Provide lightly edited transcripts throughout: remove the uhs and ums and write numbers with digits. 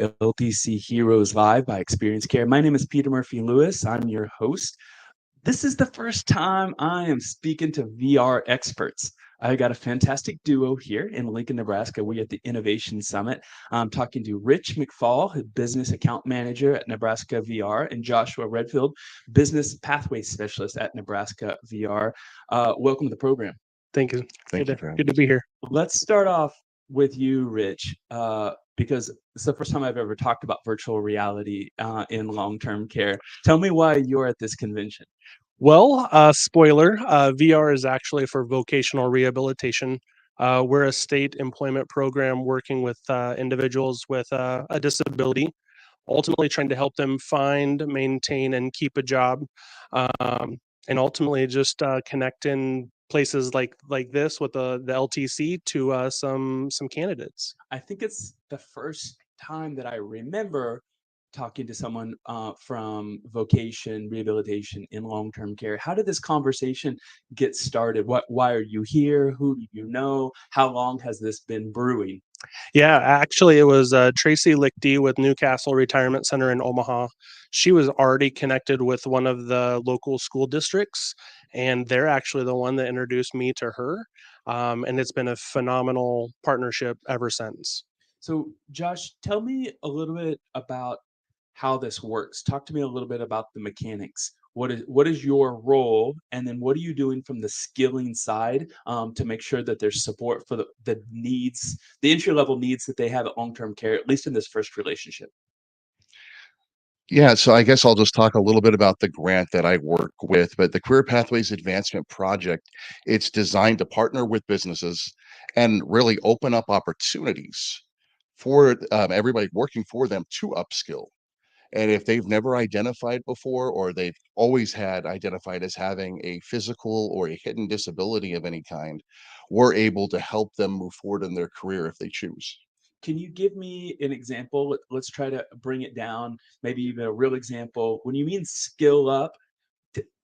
LTC Heroes Live by Experience Care. My name is Peter Murphy Lewis. I'm your host. This is the first time I am speaking to VR experts. I got a fantastic duo here in Lincoln, Nebraska. We at the Innovation Summit. I'm talking to Rich McFall, who's Business Account Manager at Nebraska VR, and Joshua Redfield, Business Pathway Specialist at Nebraska VR. Welcome to the program. Thank you. Thank you very Good to much. be here. Let's start off with you, Rich, because it's the first time I've ever talked about virtual reality in long-term care. Tell me why you're at this convention. Well, spoiler, VR is actually for vocational rehabilitation. We're a state employment program working with individuals with a disability, ultimately trying to help them find, maintain, and keep a job, and ultimately just connect in places like this with the LTC to some candidates. I think it's the first time that I remember talking to someone from vocation rehabilitation in long-term care. How did this conversation get started? Why are you here? Who do you know? How long has this been brewing? Yeah, actually, it was Tracy Lichty with Newcastle Retirement Center in Omaha. She was already connected with one of the local school districts, and they're actually the one that introduced me to her. And it's been a phenomenal partnership ever since. So, Josh, tell me a little bit about how this works. Talk to me a little bit about the mechanics. What is your role, and then what are you doing from the skilling side to make sure that there's support for the needs, the entry level needs that they have at long term care, at least in this first relationship. Yeah, so I guess I'll just talk a little bit about the grant that I work with, but the Career Pathways Advancement Project, it's designed to partner with businesses and really open up opportunities for everybody working for them to upskill. And if they've never identified before, or they've always had identified as having a physical or a hidden disability of any kind, we're able to help them move forward in their career if they choose. Can you give me an example? Let's try to bring it down, maybe even a real example. When you mean skill up,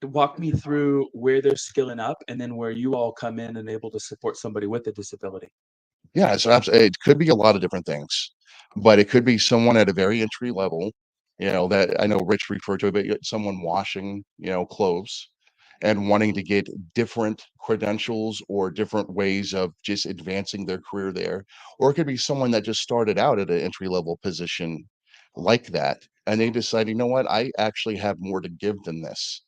walk me through where they're skilling up and then where you all come in and able to support somebody with a disability. Yeah, so it could be a lot of different things, but it could be someone at a very entry level, that I know Rich referred to it, but someone washing, clothes and wanting to get different credentials or different ways of just advancing their career there. Or it could be someone that just started out at an entry level position like that, and they decide, you know what, I actually have more to give than this.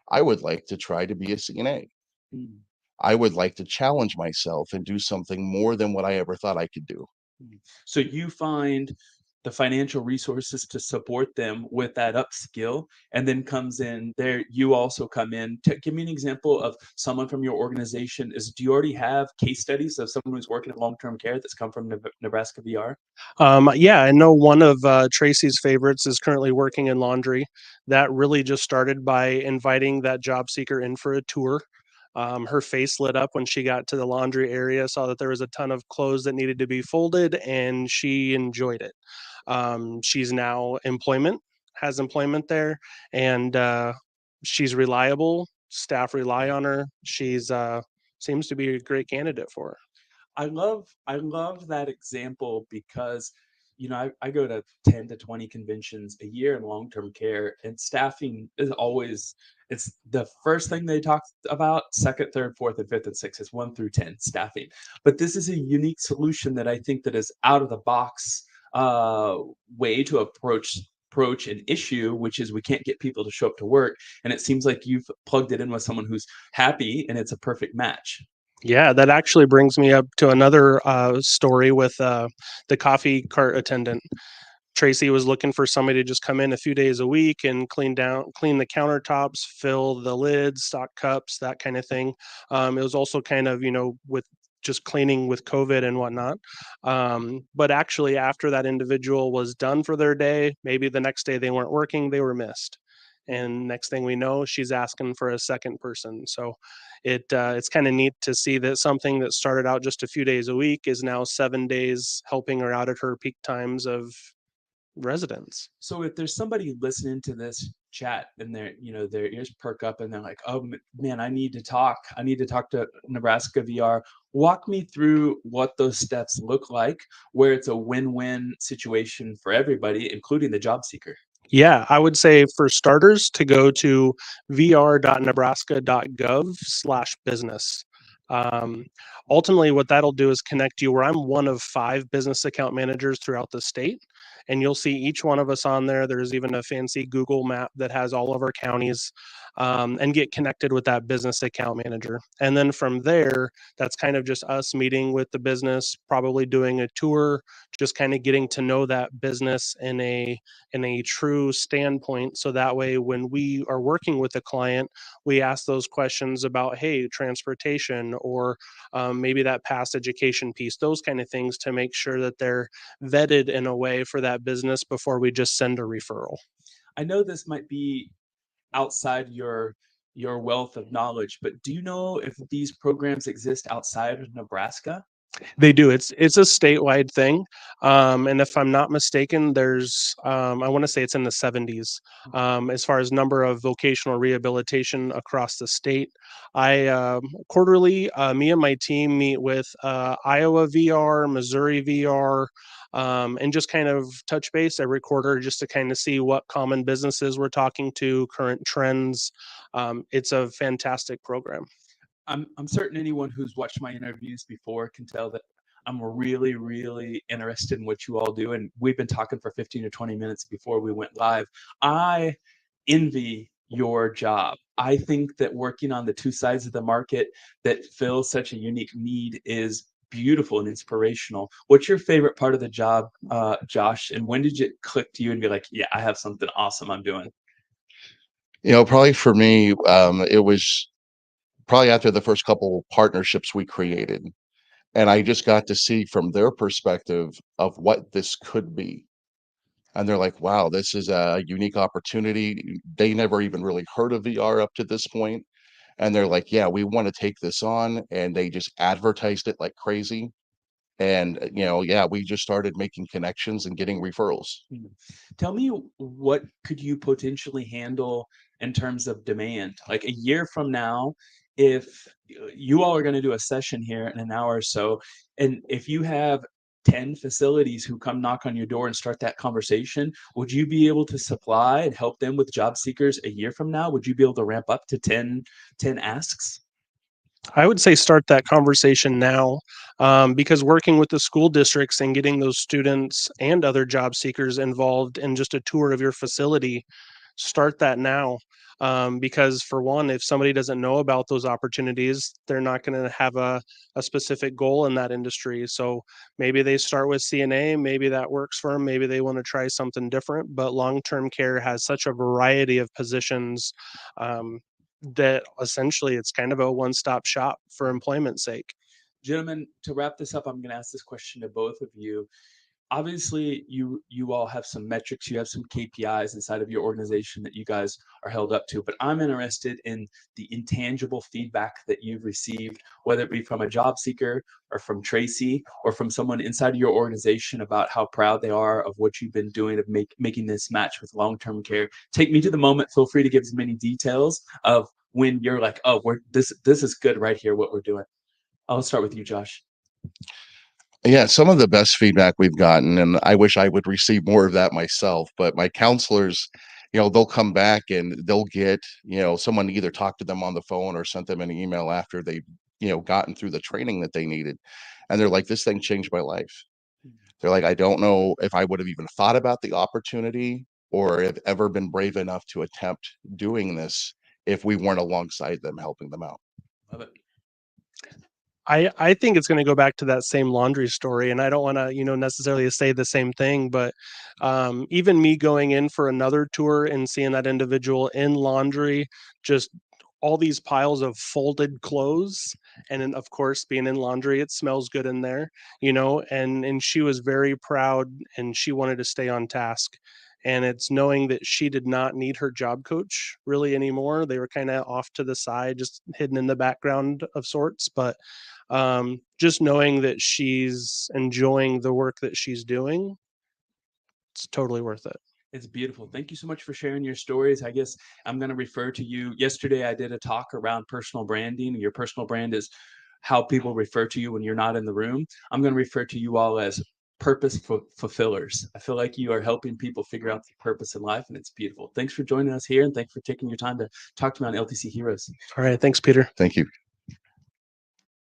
I would like to try to be a CNA. Mm. I would like to challenge myself and do something more than what I ever thought I could do. So you find the financial resources to support them with that upskill, and then comes in there. You also come in. Give me an example of someone from your organization. Do you already have case studies of someone who's working in long-term care that's come from Nebraska VR? Yeah, I know one of Tracy's favorites is currently working in laundry. That really just started by inviting that job seeker in for a tour. Her face lit up when she got to the laundry area, saw that there was a ton of clothes that needed to be folded, and she enjoyed it. She's now has employment there, and she's reliable. Staff rely on her. She's seems to be a great candidate for her. I love that example because I go to 10 to 20 conventions a year in long-term care, and staffing is always, it's the first thing they talk about. Second, third, fourth, and fifth, and sixth is 1 through 10 staffing. But this is a unique solution that I think that is out of the box uh way to approach an issue, which is we can't get people to show up to work, and it seems like you've plugged it in with someone who's happy, and it's a perfect match. Yeah, that actually brings me up to another story with the coffee cart attendant. Tracy was looking for somebody to just come in a few days a week and clean the countertops, fill the lids, stock cups, that kind of thing. It was also kind of, with just cleaning with COVID and whatnot. But actually, after that individual was done for their day, maybe the next day they weren't working, they were missed. And next thing we know, she's asking for a second person. So it's kind of neat to see that something that started out just a few days a week is now 7 days helping her out at her peak times of residents. So if there's somebody listening to this chat and their ears perk up and they're like, oh man, I need to talk to Nebraska VR. Walk me through what those steps look like, where it's a win-win situation for everybody, including the job seeker. Yeah, I would say for starters to go to vr.nebraska.gov/business. Um, Ultimately, what that'll do is connect you where I'm one of 5 business account managers throughout the state. And you'll see each one of us on there. There's even a fancy Google map that has all of our counties, and get connected with that business account manager. And then from there, that's kind of just us meeting with the business, probably doing a tour, just kind of getting to know that business in a true standpoint. So that way, when we are working with a client, we ask those questions about, hey, transportation, or maybe that past education piece, those kind of things, to make sure that they're vetted in a way for that business before we just send a referral. I know this might be outside your wealth of knowledge, but do you know if these programs exist outside of Nebraska? They do. It's a statewide thing, and if I'm not mistaken, there's I want to say it's in the 70s as far as number of vocational rehabilitation across the state. I quarterly, me and my team meet with Iowa VR, Missouri VR, and just kind of touch base every quarter just to kind of see what common businesses we're talking to, current trends. It's a fantastic program. I'm certain anyone who's watched my interviews before can tell that I'm really, really interested in what you all do. And we've been talking for 15 or 20 minutes before we went live. I envy your job. I think that working on the two sides of the market that fill such a unique need is beautiful and inspirational. What's your favorite part of the job, Josh? And when did it click to you and be like, yeah, I have something awesome I'm doing? Probably for me, it was probably after the first couple partnerships we created, and I just got to see from their perspective of what this could be. And they're like, wow, this is a unique opportunity. They never even really heard of VR up to this point. And they're like, yeah, we want to take this on. And they just advertised it like crazy. And, yeah, we just started making connections and getting referrals. Mm. Tell me, what could you potentially handle in terms of demand? Like a year from now, if you all are going to do a session here in an hour or so, and if you have 10 facilities who come knock on your door and start that conversation, would you be able to supply and help them with job seekers a year from now? Would you be able to ramp up to 10 asks? I would say start that conversation now, because working with the school districts and getting those students and other job seekers involved in just a tour of your facility, start that now. Because for one, if somebody doesn't know about those opportunities, they're not going to have a specific goal in that industry. So maybe they start with CNA, maybe that works for them, maybe they want to try something different. But long-term care has such a variety of positions, um, that essentially it's kind of a one-stop shop for employment's sake. Gentlemen, to wrap this up, I'm going to ask this question to both of you. Obviously, you all have some metrics, you have some KPIs inside of your organization that you guys are held up to, but I'm interested in the intangible feedback that you've received, whether it be from a job seeker or from Tracy or from someone inside of your organization about how proud they are of what you've been doing of making this match with long-term care. Take me to the moment. Feel free to give as many details of when you're like, oh, this is good right here, what we're doing. I'll start with you, Josh. Yeah, some of the best feedback we've gotten, and I wish I would receive more of that myself, but my counselors, they'll come back and they'll get, someone either talked to them on the phone or sent them an email after they've, gotten through the training that they needed. And they're like, this thing changed my life. They're like, I don't know if I would have even thought about the opportunity or have ever been brave enough to attempt doing this if we weren't alongside them, helping them out. Love it. I think it's going to go back to that same laundry story, and I don't want to, necessarily say the same thing, but even me going in for another tour and seeing that individual in laundry, just all these piles of folded clothes, and then of course being in laundry, it smells good in there, and she was very proud and she wanted to stay on task. And it's knowing that she did not need her job coach really anymore. They were kind of off to the side, just hidden in the background of sorts, but just knowing that she's enjoying the work that she's doing, it's totally worth it. It's beautiful. Thank you so much for sharing your stories. I guess I'm going to refer to you. Yesterday, I did a talk around personal branding. Your personal brand is how people refer to you when you're not in the room, I'm going to refer to you all as purpose fulfillers. I feel like you are helping people figure out the purpose in life, and it's beautiful. Thanks for joining us here, and thanks for taking your time to talk to me on LTC Heroes. All right. Thanks, Peter. Thank you.